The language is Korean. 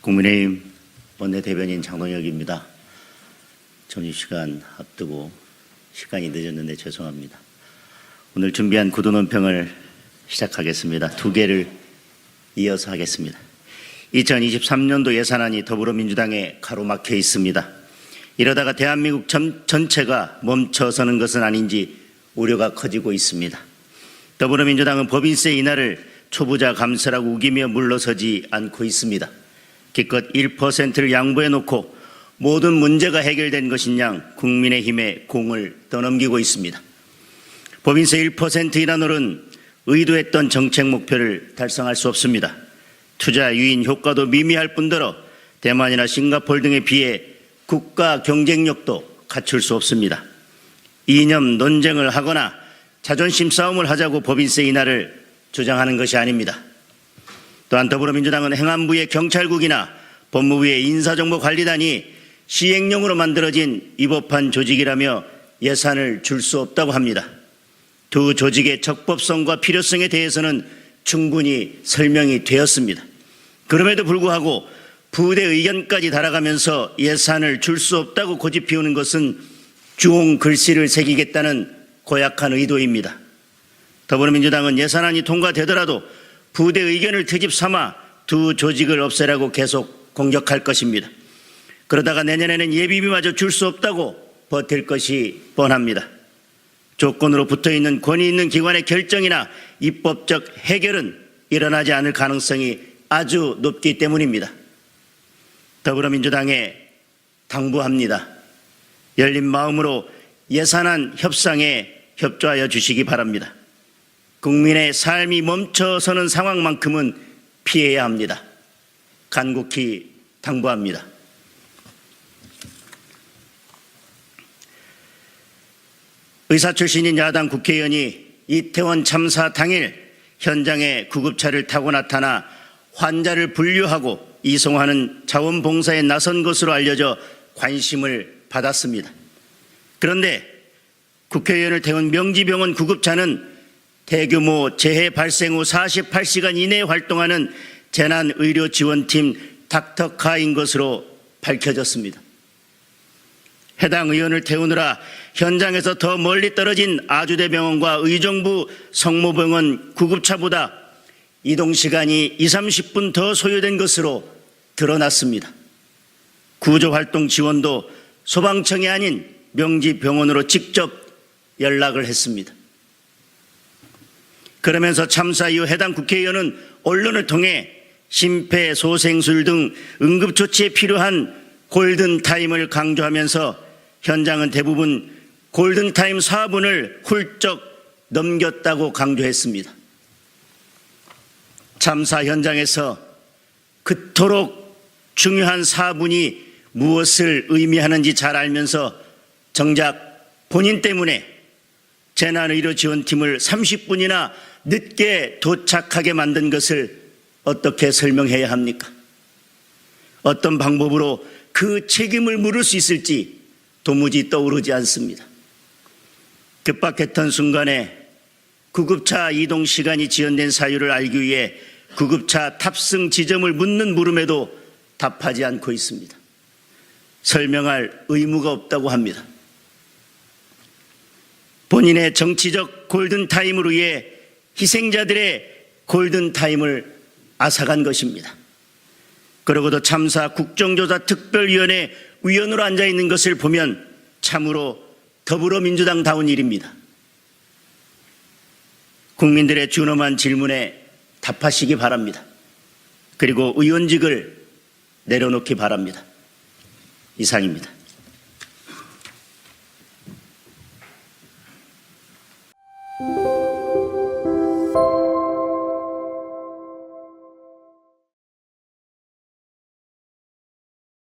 국민의힘 원내대변인 장동혁입니다. 점심시간 앞두고 시간이 늦었는데 죄송합니다. 오늘 준비한 구도 논평을 시작하겠습니다. 두 개를 이어서 하겠습니다. 2023년도 예산안이 더불어민주당에 가로막혀 있습니다. 이러다가 대한민국 전체가 멈춰서는 것은 아닌지 우려가 커지고 있습니다. 더불어민주당은 법인세 인하를 초부자 감세라고 우기며 물러서지 않고 있습니다. 기껏 1%를 양보해놓고 모든 문제가 해결된 것인 양 국민의힘에 공을 떠넘기고 있습니다. 법인세 1% 인하율은 의도했던 정책 목표를 달성할 수 없습니다. 투자 유인 효과도 미미할 뿐더러 대만이나 싱가포르 등에 비해 국가 경쟁력도 갖출 수 없습니다. 이념 논쟁을 하거나 자존심 싸움을 하자고 법인세 인하를 주장하는 것이 아닙니다. 또한 더불어민주당은 행안부의 경찰국이나 법무부의 인사정보관리단이 시행령으로 만들어진 위법한 조직이라며 예산을 줄 수 없다고 합니다. 두 조직의 적법성과 필요성에 대해서는 충분히 설명이 되었습니다. 그럼에도 불구하고 부대 의견까지 달아가면서 예산을 줄 수 없다고 고집 피우는 것은 주홍 글씨를 새기겠다는 고약한 의도입니다. 더불어민주당은 예산안이 통과되더라도 부대 의견을 트집 삼아 두 조직을 없애라고 계속 공격할 것입니다. 그러다가 내년에는 예비비마저 줄 수 없다고 버틸 것이 뻔합니다. 조건으로 붙어있는 권위 있는 기관의 결정이나 입법적 해결은 일어나지 않을 가능성이 아주 높기 때문입니다. 더불어민주당에 당부합니다. 열린 마음으로 예산안 협상에 협조하여 주시기 바랍니다. 국민의 삶이 멈춰서는 상황만큼은 피해야 합니다. 간곡히 당부합니다. 의사 출신인 야당 국회의원이 이태원 참사 당일 현장에 구급차를 타고 나타나 환자를 분류하고 이송하는 자원봉사에 나선 것으로 알려져 관심을 받았습니다. 그런데 국회의원을 태운 명지병원 구급차는 대규모 재해 발생 후 48시간 이내에 활동하는 재난의료지원팀 닥터카인 것으로 밝혀졌습니다. 해당 의원을 태우느라 현장에서 더 멀리 떨어진 아주대병원과 의정부 성모병원 구급차보다 이동시간이 20, 30분 더 소요된 것으로 드러났습니다. 구조활동 지원도 소방청이 아닌 명지병원으로 직접 연락을 했습니다. 그러면서 참사 이후 해당 국회의원은 언론을 통해 심폐소생술 등 응급조치에 필요한 골든타임을 강조하면서 현장은 대부분 골든타임 4분을 훌쩍 넘겼다고 강조했습니다. 참사 현장에서 그토록 중요한 4분이 무엇을 의미하는지 잘 알면서 정작 본인 때문에 재난의료지원팀을 30분이나 늦게 도착하게 만든 것을 어떻게 설명해야 합니까? 어떤 방법으로 그 책임을 물을 수 있을지 도무지 떠오르지 않습니다. 급박했던 순간에 구급차 이동 시간이 지연된 사유를 알기 위해 구급차 탑승 지점을 묻는 물음에도 답하지 않고 있습니다. 설명할 의무가 없다고 합니다. 본인의 정치적 골든타임을 위해 희생자들의 골든타임을 앗아간 것입니다. 그러고도 참사 국정조사 특별위원회 위원으로 앉아있는 것을 보면 참으로 더불어민주당다운 일입니다. 국민들의 준엄한 질문에 답하시기 바랍니다. 그리고 의원직을 내려놓기 바랍니다. 이상입니다.